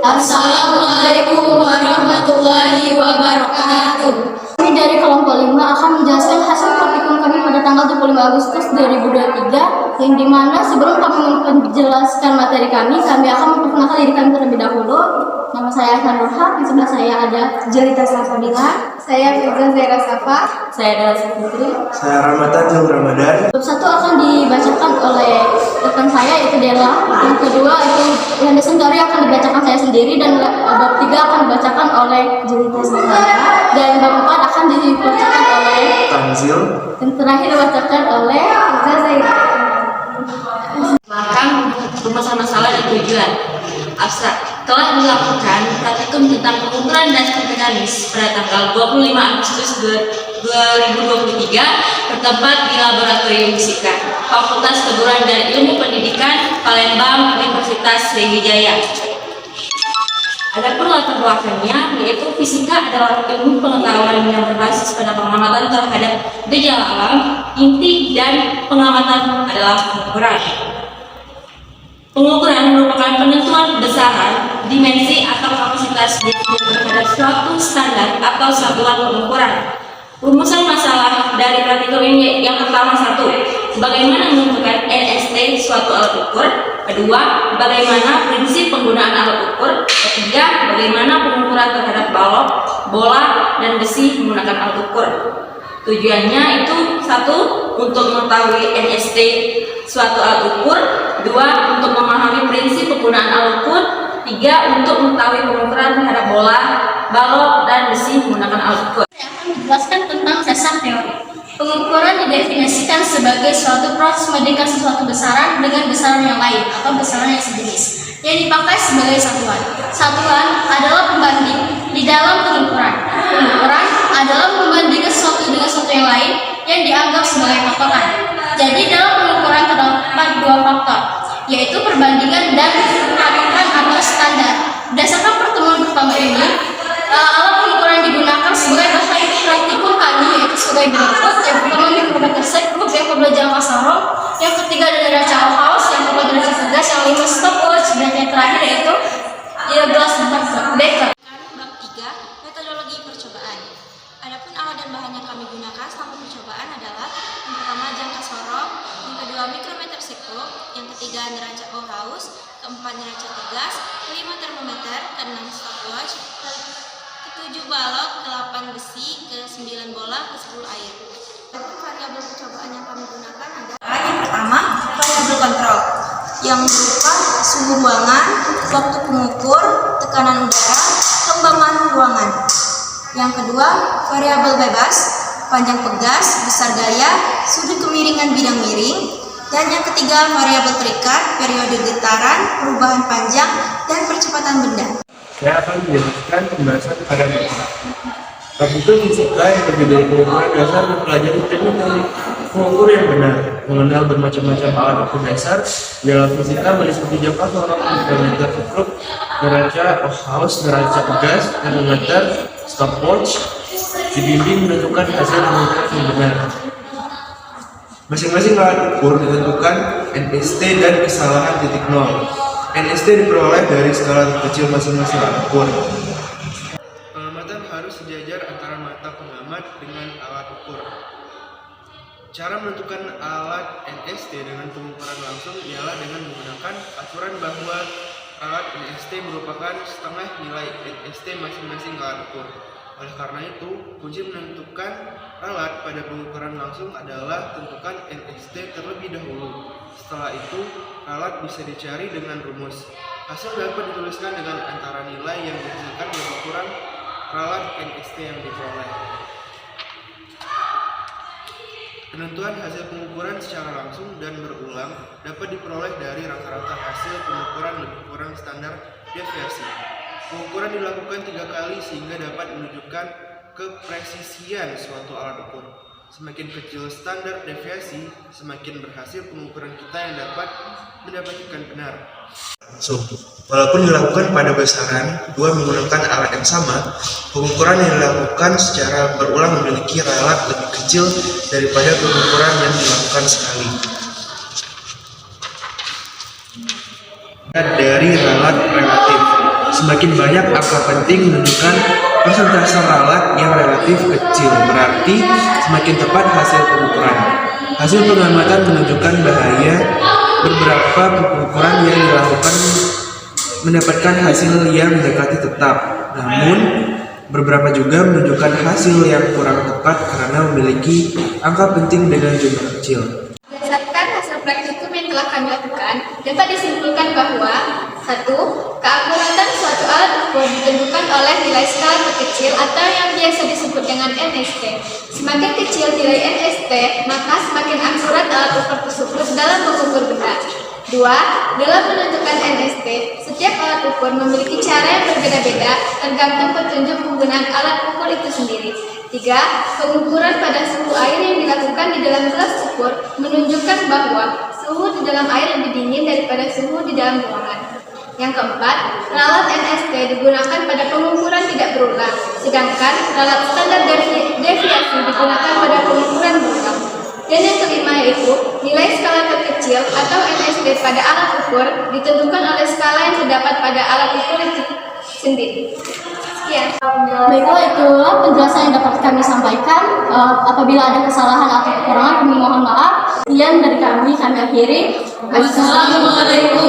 Assalamualaikum warahmatullahi wabarakatuh. Kami dari kelompok 5 akan menjelaskan hasil praktikum kami pada tanggal 25 Agustus 2023, yang dimana sebelum kami menjelaskan materi kami akan memperkenalkan diri kami terlebih dahulu. Nama saya Ahsan Nurha, di sebelah saya ada Jelita Salsabila, saya Firza Zaira Safa, saya adalah Putri. Saya Ramadan Jum Ramadan. Bab 1 akan dibacakan oleh rekan saya, yaitu Dela. Yang kedua itu landasan teori akan dibacakan saya sendiri, dan bab 3 akan dibacakan oleh Jelita Salsabila, dan bab 4 akan dibacakan oleh Tanzil. dan terakhir dibacakan oleh Firza Zaira. Maka rumusan masalah dan tujuan. Abstrak. Telah dilakukan praktikum tentang pengukuran dasar mekanis pada tanggal 25 Agustus 2023 bertempat di Laboratorium Fisika Fakultas Keguruan dan Ilmu Pendidikan Palembang Universitas Sriwijaya. Adapun latar belakangnya, yaitu fisika adalah ilmu pengetahuan yang berbasis pada pengamatan terhadap gejala alam. Inti dan pengamatan adalah pengukuran. Pengukuran merupakan penentuan besaran, dimensi atau kapasitas terhadap suatu standar atau satuan pengukuran. Rumusan masalah dari praktikum ini yang pertama: 1. Bagaimana menentukan NST suatu alat ukur. Kedua, bagaimana prinsip penggunaan alat ukur. Ketiga, bagaimana pengukuran terhadap balok, bola, dan besi menggunakan alat ukur. Tujuannya itu: 1. Untuk mengetahui NST suatu alat ukur. 2. Untuk memahami prinsip penggunaan alat ukur. 3. Untuk mengetahui pengukuran terhadap bola, balok, dan besi menggunakan alat ukur. saya akan menjelaskan tentang dasar teori. Pengukuran didefinisikan sebagai suatu proses membandingkan sesuatu besaran dengan besaran yang lain atau besaran yang sejenis yang dipakai sebagai satuan. Satuan adalah pembanding di dalam pengukuran. Pengukuran adalah membandingkan sesuatu dengan sesuatu yang lain yang dianggap sebagai patokan. Jadi dalam pengukuran terdapat dua faktor, yaitu perbandingan dan patokan atau standar. Berdasarkan pertemuan pertama ini, alat pengukuran digunakan sebagai bahan praktikum kami, yaitu sebagai berikut. Yang pertama mikrometer sekrup, yang kedua jangka sarung, yang ketiga ada neraca House, yang keempat neraca tegas, yang lima stopwatch, dan yang terakhir yaitu gelas Becker. Bab 3, metodologi percobaan. Adapun alat dan bahan yang kami gunakan selama percobaan adalah: yang pertama jangka sorong, yang kedua mikrometer sekrup, yang ketiga neraca House, keempat neraca tegas, kelima termometer, keenam stopwatch, ketujuh balok, ke-8 besi, ke-9 bola, ke-10 air. Adapun variabel percobaan yang kami gunakan adalah: yang pertama variabel kontrol, yang berupa suhu ruangan, waktu pengukur, tekanan udara, kelembaban ruangan. Yang kedua, variabel bebas, panjang pegas, besar gaya, sudut kemiringan bidang miring. Dan yang ketiga, variabel terikat, periode getaran, perubahan panjang, dan percepatan benda. Saya akan menjelaskan pembahasan pada praktikum fisika yang terdiri dari pengukuran dasar mempelajari teknik pengukur yang benar, mengenal bermacam-macam alat ukur dasar. Dalam fisika meliputi jangka sorong, mikrometer sekrup, neraca House, neraca tegas, termometer, stopwatch. Dibimbing menentukan hasil pengukuran yang benar. Masing-masing alat ukur ditentukan NST dan kesalahan titik nol. NST diperoleh dari skala terkecil masing-masing alat ukur. Pengamatan harus sejajar antara mata pengamat dengan alat ukur. Cara menentukan alat NST dengan pengukuran langsung ialah dengan menggunakan aturan bahwa alat NST merupakan setengah nilai NST masing-masing alat ukur. Oleh karena itu, kunci menentukan alat pada pengukuran langsung adalah tentukan NST terlebih dahulu. Setelah itu, alat bisa dicari dengan rumus. Hasil dapat dituliskan dengan antara nilai yang dihasilkan dan ukuran alat NST yang diperoleh. Penentuan hasil pengukuran secara langsung dan berulang dapat diperoleh dari rata-rata hasil pengukuran lebih kurang standar deviasi. Pengukuran dilakukan 3 kali sehingga dapat menunjukkan kepresisian suatu alat ukur. Semakin kecil standar deviasi, semakin berhasil pengukuran kita yang dapat mendapatkan benar. So, walaupun dilakukan pada besaran dua menggunakan alat yang sama, pengukuran yang dilakukan secara berulang memiliki ralat lebih kecil daripada pengukuran yang dilakukan sekali. Dari ralat relatif, semakin banyak angka penting menunjukkan persentase ralat yang relatif kecil, berarti semakin tepat hasil pengukuran. Hasil pengamatan menunjukkan bahaya beberapa pengukuran yang dilakukan mendapatkan hasil yang mendekati tetap, namun beberapa juga menunjukkan hasil yang kurang tepat karena memiliki angka penting dengan jumlah kecil. Berdasarkan hasil praktikum yang telah kami lakukan, dapat disimpulkan bahwa 1. Keakuratan suatu alat ukur ditentukan oleh nilai skala terkecil atau yang biasa disebut dengan NST. Semakin kecil nilai NST, maka semakin akurat alat ukur tersebut dalam mengukur benda. 2. Dalam menentukan NST, setiap alat ukur memiliki cara yang berbeda-beda tergantung petunjuk penggunaan alat ukur itu sendiri. 3. Pengukuran pada suhu air yang dilakukan di dalam gelas ukur menunjukkan bahwa suhu di dalam air lebih dingin daripada suhu di dalam ruangan. Yang keempat, ralat NST digunakan pada pengukuran tidak berulang, sedangkan ralat standar deviasi digunakan pada pengukuran berulang. Dan yang kelima yaitu, nilai skala terkecil atau NST pada alat ukur ditentukan oleh skala yang terdapat pada alat ukur itu sendiri. Sekian. Baiklah, itulah penjelasan yang dapat kami sampaikan. Apabila ada kesalahan atau kekurangan, kami mohon maaf. Sekian dari kami akhiri. Wassalamualaikum